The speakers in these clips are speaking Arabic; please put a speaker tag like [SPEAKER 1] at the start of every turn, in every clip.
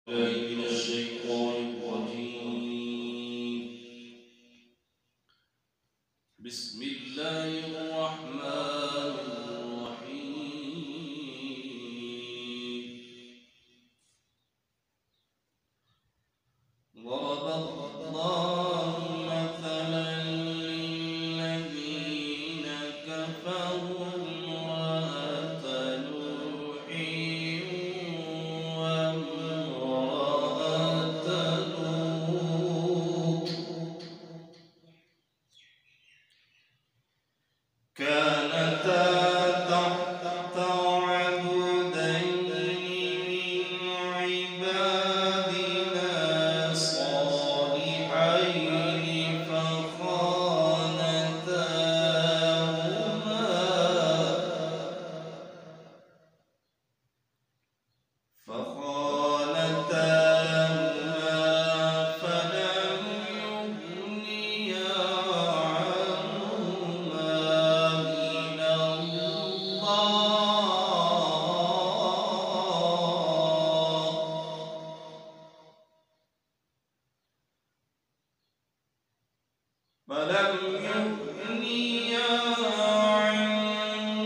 [SPEAKER 1] من الشيطان الرجيم. بسم الله الرحمن الرحيم. ضرب الله مثلا للذين كفروا امرأة نوح وامرأة لوط كانتا تحت عبدين من عبادنا صالحين فخانتاهما فلم يغنيا عنهما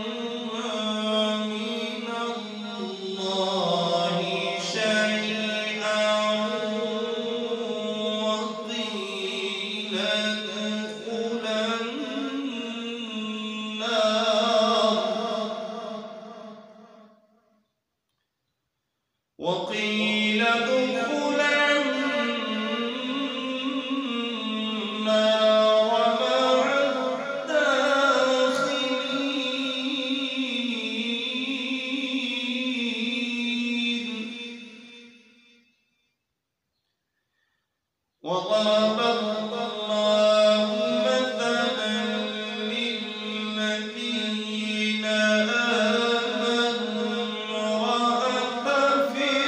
[SPEAKER 1] من الله شيئا وقيل ادخلا النار وقيل ادخلا النار مع الداخلين. وضرب الله مثلا للذين آمنوا امرأة فرعون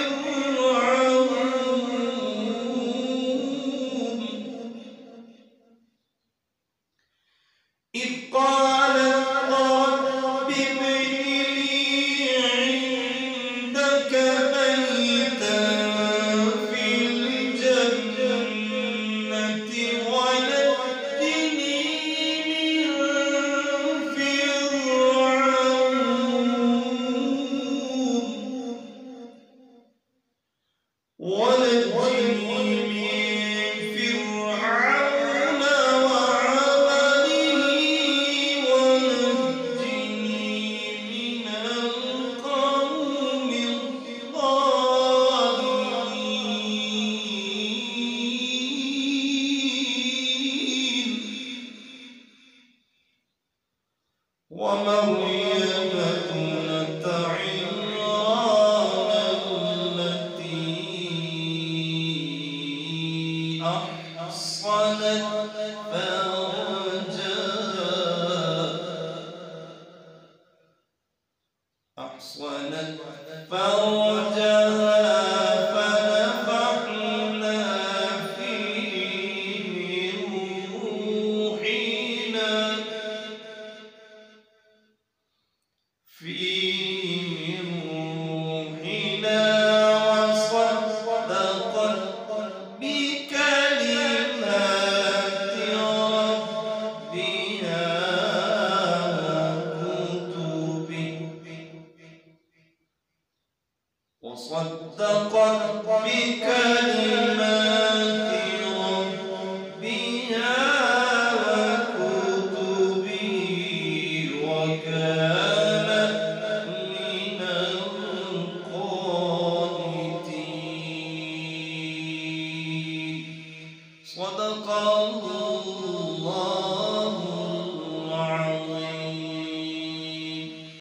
[SPEAKER 1] إذ قالت رب ابن لي عندك بيتا في الجنة ونجني من فرعون وعمله ونجني من القوم الظالمين. ومريم ابنة عمران التي أحصنت فرجها فنفخنا فيه من روحنا وصدقت بكلمات ربها وكتبه وكانت من القانتين. صدق الله